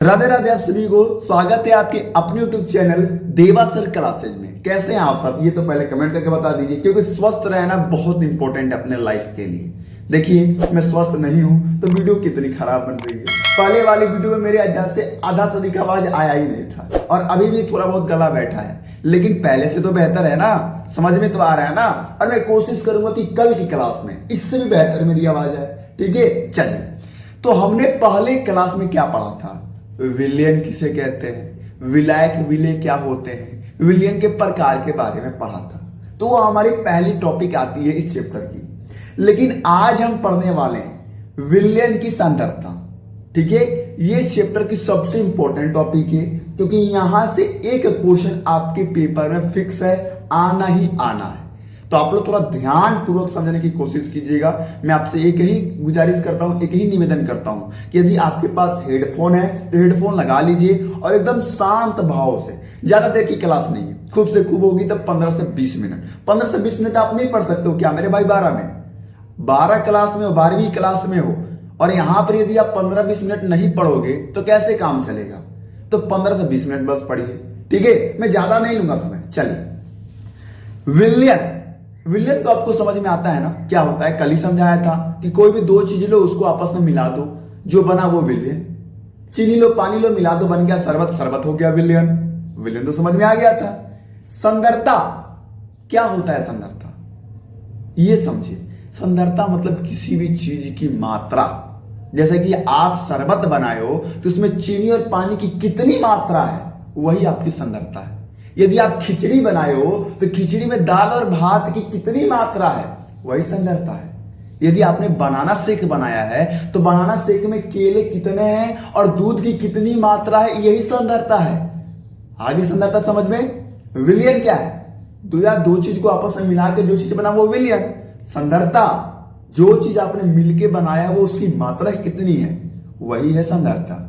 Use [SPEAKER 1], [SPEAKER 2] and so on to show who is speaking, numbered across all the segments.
[SPEAKER 1] राधे राधे, आप सभी को स्वागत है आपके अपने YouTube चैनल देवा सर क्लासेज में। कैसे हैं आप सब, ये तो पहले कमेंट करके बता दीजिए, क्योंकि स्वस्थ रहना बहुत इंपॉर्टेंट है अपने लाइफ के लिए। देखिए, मैं स्वस्थ नहीं हूं तो वीडियो कितनी खराब बन रही है। पहले वाली वीडियो में मेरे अजा से आधा से अधिक आवाज आया ही नहीं था, और अभी भी थोड़ा बहुत गला बैठा है, लेकिन पहले से तो बेहतर है ना। समझ में तो आ रहा है ना। और मैं कोशिश करूंगा कि कल की क्लास में इससे भी बेहतर मेरी आवाज आए। ठीक है, चलिए। तो हमने पहले क्लास में क्या पढ़ा था? विलेन किसे कहते हैं, विलायक विले क्या होते हैं, विलेन के प्रकार के बारे में पढ़ा था। तो वो हमारी पहली टॉपिक आती है इस चैप्टर की। लेकिन आज हम पढ़ने वाले हैं विलेन की संदर्भता। ठीक है, ये चैप्टर की सबसे इंपॉर्टेंट टॉपिक है, क्योंकि यहां से एक क्वेश्चन आपके पेपर में फिक्स है, आना ही आना है। तो आप लोग थोड़ा ध्यान पूर्वक समझने की कोशिश कीजिएगा। मैं आपसे एक ही गुजारिश करता हूं, एक ही निवेदन करता हूं कि यदि आपके पास हेडफोन है तो हेडफोन लगा लीजिए और एकदम शांत भाव से। ज्यादा देर की क्लास नहीं है, खूब से खूब होगी तो 15 से 20 मिनट। 15 से 20 मिनट आप नहीं पढ़ सकते हो क्या मेरे भाई? 12 क्लास में हो, 12वीं क्लास में हो, और यहां पर यदि आप 15-20 मिनट नहीं पढ़ोगे तो कैसे काम चलेगा? तो 15 से 20 मिनट बस पढ़िए। ठीक है, मैं ज्यादा नहीं लूंगा समय। चलिए, विलेन तो आपको समझ में आता है ना, क्या होता है? कल ही समझाया था कि कोई भी दो चीज लो, उसको आपस में मिला दो, जो बना वो विलेन। चीनी लो, पानी लो, मिला दो, बन गया शरबत, शरबत हो गया विलेन। विलेन तो समझ में आ गया था। संदरता क्या होता है? संदरता ये समझिए, संदरता मतलब किसी भी चीज की मात्रा। जैसे कि आप शरबत बनाए हो तो उसमें चीनी और पानी की कितनी मात्रा है, वही आपकी संदरता है। यदि आप खिचड़ी बनाए हो तो खिचड़ी में दाल और भात की कितनी मात्रा है, वही संदरता है। यदि आपने बनाना शेक बनाया है तो बनाना शेक में केले कितने हैं और दूध की कितनी मात्रा है, यही संदरता है। आगे संदरता समझ में। विलियन क्या है? दो चीज को आपस में मिला के जो चीज बना वो विलियन। संदरता जो चीज आपने मिलके बनाया वो उसकी मात्रा कितनी है, वही है संदरता।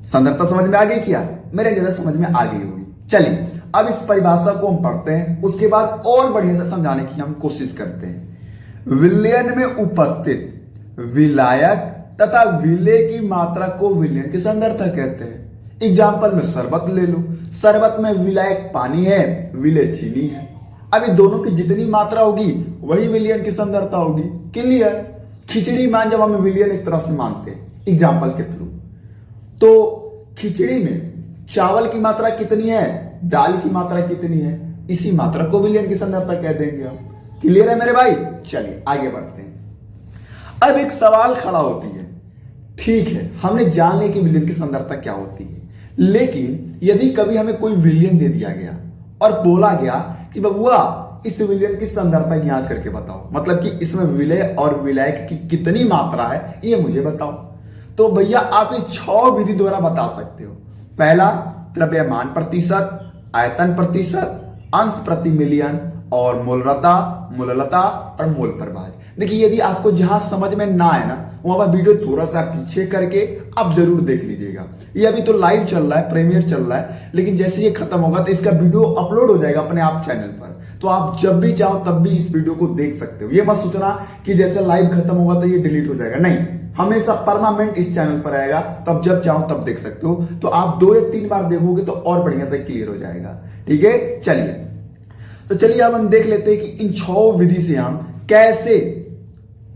[SPEAKER 1] संदरता समझ में आ गई क्या? मेरे जैसा समझ में आ गई होगी। चलिए, अब इस परिभाषा को हम पढ़ते हैं, उसके बाद और बढ़िया से समझाने की हम कोशिश करते हैं। विलयन में उपस्थित विलायक तथा विलेय की मात्रा को विलयन की संदरता कहते हैं। एग्जाम्पल में शरबत ले लो, शरबत में विलायक पानी है, विलेय चीनी है। अब इन दोनों की जितनी मात्रा होगी वही विलयन की संदरता होगी। क्लियर? खिचड़ी मान जब हम विलयन एक तरह से मानते हैं एग्जाम्पल के थ्रू, तो खिचड़ी में चावल की मात्रा कितनी है, दाल की मात्रा कितनी है, इसी मात्रा को विलयन की संदरता कह देंगे हम। क्लियर है मेरे भाई? चलिए आगे बढ़ते हैं। अब एक सवाल खड़ा होती है, ठीक है हमने जान लिया कि विलयन की संदरता क्या होती है, लेकिन यदि कभी हमें कोई विलयन दे दिया गया और बोला गया कि बबुआ इस विलयन की संदरता ज्ञात करके बताओ, मतलब कि इसमें विलेय और विलायक की कितनी मात्रा है ये मुझे बताओ, तो भैया आप इस 6 विधि द्वारा बता सकते हो। पहला, द्रव्यमान प्रतिशत, आयतन प्रतिशत, अंश प्रति मिलियन, और मोलरता, मोललता और मोल प्रभाज। देखिए, यदि आपको जहां समझ में ना आए ना, वहां पर वीडियो थोड़ा सा पीछे करके आप जरूर देख लीजिएगा। ये अभी तो लाइव चल रहा है, प्रीमियर चल रहा है, लेकिन जैसे ये खत्म होगा तो इसका वीडियो अपलोड हो जाएगा अपने आप चैनल पर, तो आप जब भी चाहो तब भी इस वीडियो को देख सकते हो। ये मत सोचना कि जैसे लाइव खत्म होगा तो ये डिलीट हो जाएगा, नहीं, हमेशा परमानेंट इस चैनल पर आएगा, तब जब चाहो तब देख सकते हो। तो आप 2 या 3 बार देखोगे तो और बढ़िया से क्लियर हो जाएगा। ठीक है, चलिए। तो चलिए अब हम देख लेते हैं कि इन 6 विधि से हम कैसे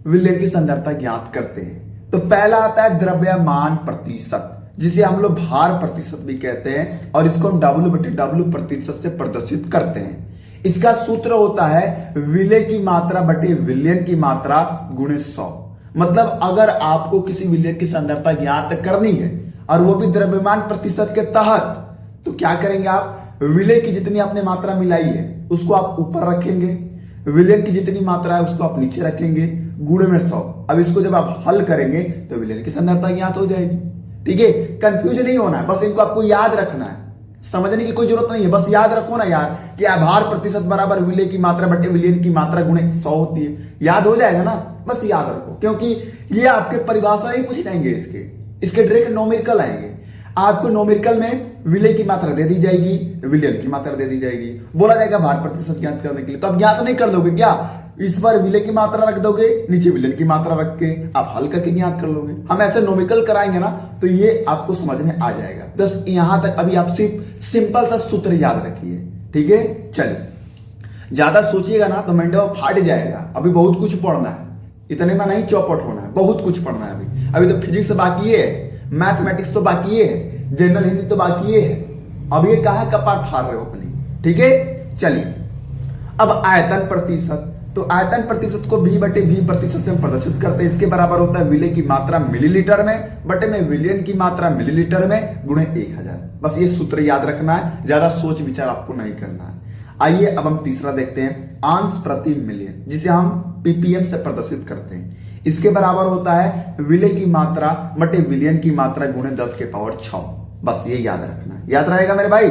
[SPEAKER 1] विलयन की संदरता ज्ञात करते हैं। तो पहला आता है द्रव्यमान प्रतिशत, जिसे हम लोग भार प्रतिशत भी कहते हैं, और इसको हम W/W प्रतिशत से प्रदर्शित करते हैं। इसका सूत्र होता है विलेय की मात्रा बटे विलयन की मात्रा गुणे 100। मतलब अगर आपको किसी विलयन की संदरता ज्ञात करनी है और वो भी द्रव्यमान प्रतिशत के तहत, तो क्या करेंगे आप? विलेय की जितनी आपने मात्रा मिलाई है उसको आप ऊपर रखेंगे, विलयन की जितनी मात्रा है उसको आप नीचे रखेंगे, गुणे में 100। अब इसको जब आप हल करेंगे तो विलयन की संदरता ज्ञात हो जाएगी। ठीक है, कंफ्यूज नहीं होना है, बस इनको आपको याद रखना है, समझने की कोई जरूरत नहीं है। बस याद रखो ना यार कि भार प्रतिशत बराबर विलेय की मात्रा बटे विलयन की मात्रा गुणे 100 होती है। याद हो जाएगा ना, बस याद रखो, क्योंकि ये आपके परिभाषा ही पूछे जाएंगे, इसके डायरेक्ट नोमेरिकल आएंगे। आपको नोमेरिकल में विलेय की मात्रा दे दी जाएगी, विलयन की मात्रा दे दी जाएगी, बोला जाएगा भार प्रतिशत ज्ञात करने के लिए, तो आप ज्ञात नहीं कर लोगे क्या? इस पर विले की मात्रा रख दोगे, नीचे विलेन की मात्रा रख के आप हल करके याद कर लोगे। हम ऐसे नोमिकल कराएंगे ना तो ये आपको समझ में आ जाएगा। बस यहां तक अभी आप सिर्फ सिंपल सा सूत्र याद रखिए, ठीक है। चलिए, ज्यादा सोचिएगा ना तो मंडे फाट जाएगा। अभी बहुत कुछ पढ़ना है, इतने में नहीं चौपट होना है, बहुत कुछ पढ़ना है अभी तो फिजिक्स बाकी है, मैथमेटिक्स तो बाकी है, जनरल हिंदी तो बाकी है। अब ये कहा कपाट फाड़ रहे हो अपनी, ठीक है। चलिए, अब आयतन प्रतिशत, तो आयतन प्रतिशत को v बटे v प्रतिशत से हम प्रदर्शित करते हैं। इसके बराबर होता है विले की मात्रा मिलीलीटर में बटे में विलियन की मात्रा मिलीलीटर में गुणे 1000। बस ये सूत्र याद रखना है, ज्यादा सोच विचार आपको नहीं करना है। आइए अब हम तीसरा देखते हैं, अंश प्रति मिलियन, जिसे हम ppm से प्रदर्शित करते हैं। इसके बराबर होता है विले की मात्रा बटे विलियन की मात्रा गुणे 10 के पावर 6। बस ये याद रखना है। याद रहेगा मेरे भाई,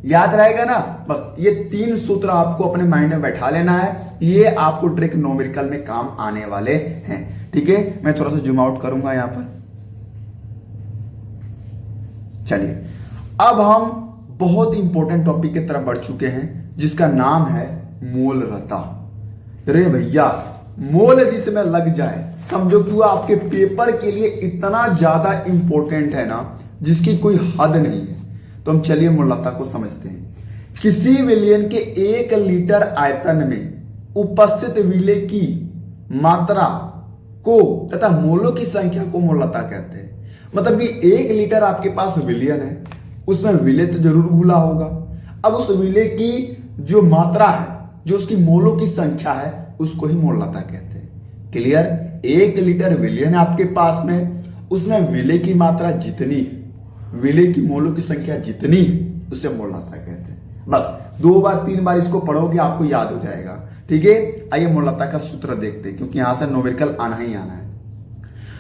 [SPEAKER 1] याद रहेगा ना। बस ये 3 सूत्र आपको अपने माइंड में बैठा लेना है, ये आपको डायरेक्ट न्यूमेरिकल में काम आने वाले हैं, ठीक है। मैं थोड़ा सा जूम आउट करूंगा यहां पर। चलिए, अब हम बहुत इंपॉर्टेंट टॉपिक की तरफ बढ़ चुके हैं, जिसका नाम है मोलरता। रे भैया, मोल जिसमें लग जाए समझो कि वो आपके पेपर के लिए इतना ज्यादा इंपॉर्टेंट है ना, जिसकी कोई हद नहीं है। तो हम चलिए मोलरता को समझते हैं। किसी विलयन के 1 लीटर आयतन में उपस्थित विले की मात्रा को तथा मोलों की संख्या को मोलरता कहते हैं। मतलब कि 1 लीटर आपके पास विलयन है, उसमें विले तो जरूर घुला होगा। अब उस विले की जो मात्रा है, जो उसकी मोलों की संख्या है, उसको ही मोलरता कहते हैं। क्लियर? 1 लीटर विलयन है आपके पास में, उसमें विले की मात्रा जितनी है, विले की मोलों की संख्या जितनी है, उसे मोलरता कहते हैं। बस 2 बार 3 बार इसको पढ़ोगे आपको याद हो जाएगा, ठीक है। आइए मोलरता का सूत्र देखते हैं, क्योंकि यहां से न्यूमेरिकल आना ही आना है।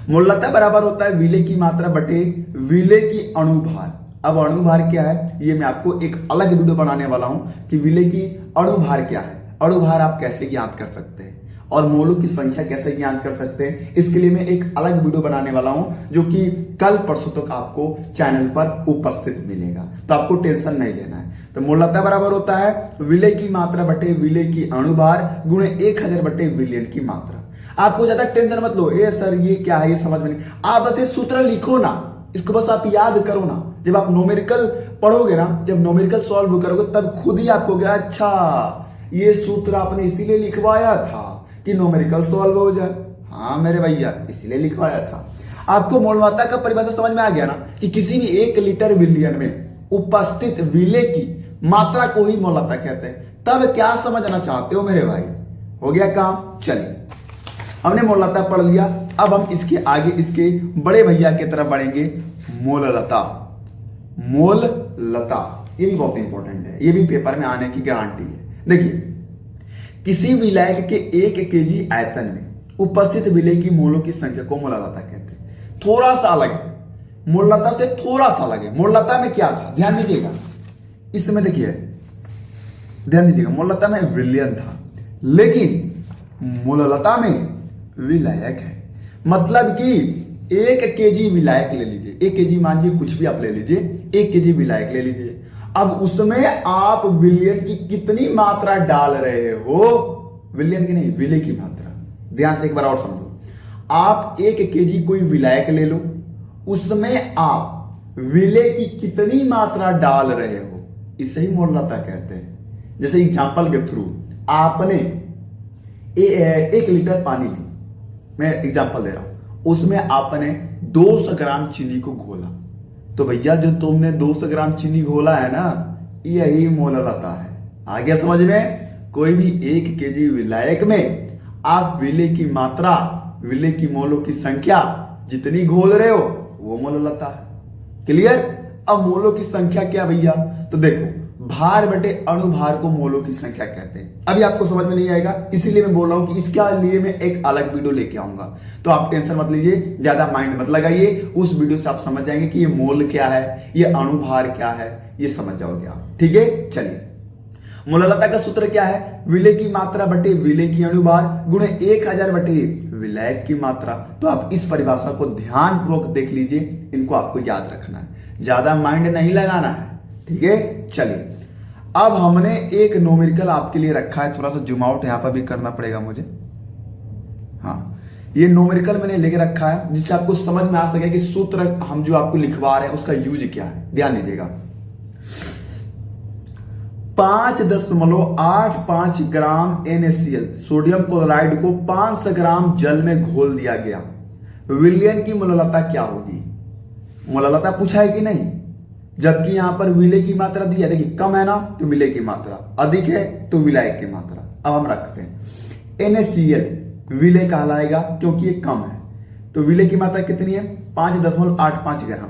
[SPEAKER 1] मोलरता बराबर होता है विले की मात्रा बटे विले की अणुभार। अब अणुभार क्या है, ये मैं आपको एक अलग वीडियो बनाने वाला हूं कि विले की अणुभार क्या है, अणुभार आप कैसे ज्ञात कर सकते हैं और मोलों की संख्या कैसे ज्ञात कर सकते हैं। इसके लिए मैं एक अलग वीडियो बनाने वाला हूं, जो कि कल परसों तक आपको चैनल पर उपस्थित मिलेगा, तो आपको टेंशन नहीं लेना है। तो मोलरता बराबर होता है विले की मात्रा बटे विले की अणुभार गुणे 1000 बटे विलियन की मात्रा। आपको ज्यादा टेंशन मत लो, ये सर ये क्या है, ये समझ में नहीं। आप बस ये सूत्र लिखो ना, इसको बस आप याद करो ना। जब आप न्यूमेरिकल पढ़ोगे ना, जब न्यूमेरिकल सॉल्व करोगे, तब खुद ही आपको क्या, अच्छा ये सूत्र आपने इसीलिए लिखवाया था कि न्यूमेरिकल सॉल्व हो जाए। हाँ मेरे भैया, इसीलिए लिखवाया था। आपको मोलरता का परिभाषा समझ में आ गया ना, कि किसी भी 1 लीटर विलियन में उपस्थित विले की मात्रा को ही मोलरता कहते हैं। तब क्या समझना चाहते हो मेरे भाई? हो गया काम। चलिए, हमने मोलरता पढ़ लिया। अब हम इसके आगे इसके बड़े भैया की तरफ बढ़ेंगे, मोलरता। मोलरता ये भी बहुत इंपॉर्टेंट है, ये भी पेपर में आने की गारंटी है। देखिए, किसी विलायक के 1 केजी आयतन में उपस्थित विले की मोलों की संख्या को मोलरता कहते हैं। थोड़ा सा अलग है, मोलरता से थोड़ा सा अलग है। मोलरता में क्या था, ध्यान दीजिएगा, इसमें देखिए ध्यान दीजिएगा, मोलरता में विलियन था, लेकिन मोलरता में विलायक है। मतलब कि 1 केजी विलायक ले लीजिए, 1 केजी मान लीजिए, कुछ भी आप ले लीजिए, 1 केजी विलायक ले लीजिए। अब उसमें आप विलियन की कितनी मात्रा डाल रहे हो, विलियन की नहीं, विले की मात्रा। ध्यान से एक बार और समझो, आप 1 केजी कोई विलायक ले लो, उसमें आप विले की कितनी मात्रा डाल रहे हो, इसे ही मोलरता कहते हैं। जैसे एग्जांपल के थ्रू आपने 1 लीटर पानी ली, मैं एग्जांपल दे रहा हूं, उसमें आपने 200 ग्राम चीनी को घोला, तो भैया जो तुमने 200 ग्राम चीनी घोला है ना, यही मोलरता है। आ गया समझ में? कोई भी 1 केजी विलायक में आप विले की मात्रा, विले की मोलों की संख्या जितनी घोल रहे हो, वो मोलरता है। क्लियर? अब मोलों की संख्या क्या भैया, तो देखो, भार बटे अणुभार को मोलों की संख्या कहते हैं। अभी आपको समझ में नहीं आएगा, इसीलिए मैं बोल रहा हूं कि इसके लिए मैं एक अलग वीडियो लेके आऊंगा, तो आप टेंशन मत लीजिए, ज्यादा माइंड मत लगाइए। उस वीडियो से आप समझ जाएंगे कि ये मोल क्या है, ये अणुभार क्या है, ये समझ जाओगे आप, ठीक है। चलिए, मोलरता का सूत्र क्या है, विले की मात्रा बटे विले की अणुभार गुणे 1000 बटे विलायक की मात्रा। तो आप इस परिभाषा को ध्यानपूर्वक देख लीजिए, इनको आपको याद रखना है, ज्यादा माइंड नहीं लगाना है, ठीक है। चलिए, अब हमने एक न्यूमेरिकल आपके लिए रखा है, थोड़ा सा जूम आउट यहां पर भी करना पड़ेगा मुझे। हाँ, ये न्यूमेरिकल मैंने लेके रखा है जिससे आपको समझ में आ सके कि सूत्र हम जो आपको लिखवा रहे हैं उसका यूज क्या है। ध्यान दीजिएगा, 5.85 ग्राम NaCl सोडियम क्लोराइड को 500 ग्राम जल में घोल दिया गया। विलयन की मोललता क्या होगी? मोललता पूछा है कि नहीं, जबकि यहां पर विलय की मात्रा दी है। देखिए कम है ना तो विलय की मात्रा, अधिक है तो विलायक की मात्रा। अब हम रखते हैं NaCl विलय कहलाएगा क्योंकि ये कम है, तो विलय की मात्रा कितनी है? 5.85 ग्राम।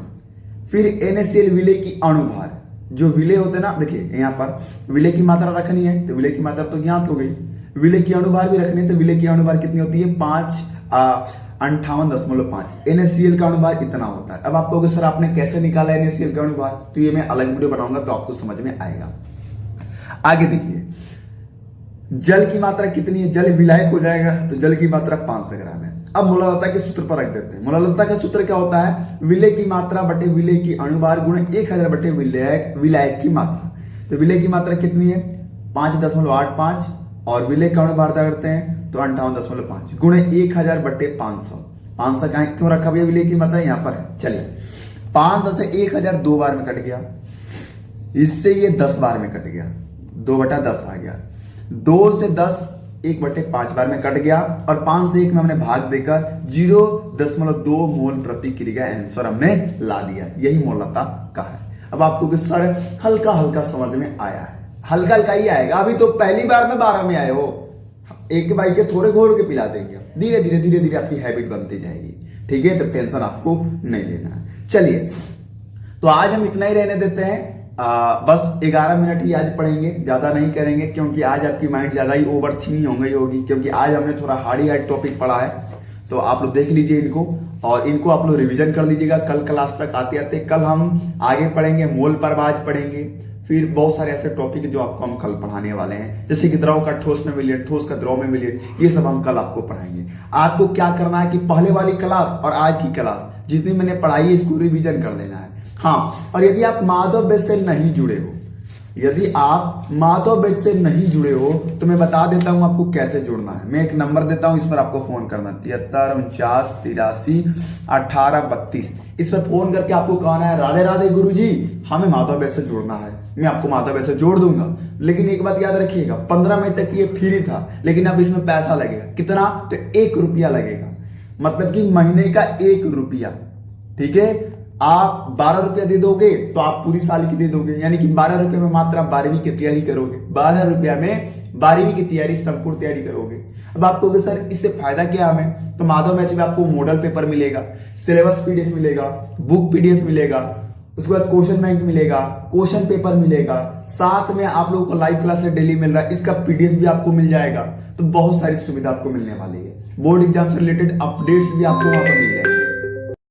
[SPEAKER 1] फिर NaCl विलय की अणुभार, जो विलय होते हैं ना, देखिए यहां पर विलय की मात्रा रखनी है तो विलय की मात्रा तो ज्ञात हो गई। विलय की अणुभार भी रखनी है तो विलय की अणुभार कितनी होती है? 58.5। NaCl का अणुभार इतना होता है। अब आप कहोगे सर आपने कैसे निकाला NaCl का अणुभार? तो ये मैं अलग वीडियो बनाऊंगा तो आपको समझ में आएगा। आगे देखिए, जल की मात्रा कितनी है? जल विलायक हो जाएगा तो जल की मात्रा 500 ग्राम है। अब मोललता के सूत्र पर रख देते हैं। मोललता का सूत्र क्या होता है? विलय की मात्रा बटे विलय की अणुभार गुणे 1000 बटे विलायक की मात्रा। तो विलय की मात्रा कितनी है? 5.85 और विलय का अणुभार करते हैं तो 58.5 गुणे 1000 बटे 500। 500 क्यों रखा भैया? विलय की मात्रा यहां पर है। चलिए 500 से 1000 2 बार में कट गया, इससे ये 10 बार में कट गया, 2/10 आ गया। 2 से 10 1/5 बार में कट गया और 5 से 1 में हमने भाग देकर 0.2 मोल प्रति किलोग्राम आंसर हमने ला दिया। यही मोललता का है। अब आपको सर हल्का हल्का समझ में आया है? हल्का हल्का ही आएगा, अभी तो पहली बार में 12 में आए हो। एक बाई के थोड़े घोल के पिला देंगे, धीरे धीरे धीरे धीरे आपकी हैबिट बनती जाएगी। ठीक है, तो टेंशन आपको नहीं लेना है। चलिए तो आज हम इतना ही रहने देते हैं। बस 11 मिनट ही आज पढ़ेंगे, ज्यादा नहीं करेंगे क्योंकि आज आपकी माइंड ज्यादा ही ओवर थिंकिंग हो गई होगी, क्योंकि आज हमने थोड़ा हार्ड टॉपिक पढ़ा है। तो आप लोग देख लीजिए इनको और इनको आप लोग रिवीजन कर लीजिएगा कल क्लास तक आते आते। कल हम आगे पढ़ेंगे, मोल परवाज पढ़ेंगे, फिर बहुत सारे ऐसे टॉपिक जो आपको हम कल पढ़ाने वाले हैं, जैसे कि द्रव का ठोस में विलयन, ठोस का द्रव में विलयन, ये सब हम कल आपको पढ़ाएंगे। आपको क्या करना है कि पहले वाली क्लास और आज की क्लास जितनी मैंने पढ़ाई है इसको रिवीजन कर लेना है। हाँ, और यदि आप माधव बैच से नहीं जुड़े हो, यदि आप माधव बैच से नहीं जुड़े हो तो मैं बता देता हूं आपको कैसे जुड़ना है। मैं एक नंबर देता हूं, इस पर आपको फोन करना 73 49 83 18 32। इस पर फोन करके आपको कहना है राधे राधे गुरुजी, हमें माधव बैच से जुड़ना है। मैं आपको माधव बैच से जोड़ दूंगा, लेकिन एक बात याद रखिएगा, 15 मिनट तक ये फ्री था, लेकिन अब इसमें पैसा लगेगा। कितना? तो 1 रुपया लगेगा, मतलब कि महीने का 1 रुपया। ठीक है, आप 12 रुपया दे दोगे तो आप पूरी साल की दे दोगे, यानी कि 12 रुपये में मात्र आप 12वीं की तैयारी करोगे। 12 रुपया में 12वीं की तैयारी, संपूर्ण तैयारी करोगे। अब आप कहोगे सर इससे फायदा क्या हमें? तो माधव बैच में आपको मॉडल पेपर मिलेगा, सिलेबस PDF मिलेगा, बुक PDF मिलेगा, उसके बाद क्वेश्चन बैंक मिलेगा, क्वेश्चन पेपर मिलेगा, साथ में आप लोगों को लाइव क्लास डेली मिल रहा है, इसका PDF भी आपको मिल जाएगा। तो बहुत सारी सुविधा आपको मिलने वाली है। बोर्ड एग्जाम से रिलेटेड अपडेट्स भी आपको वहां पर मिल जाएगी।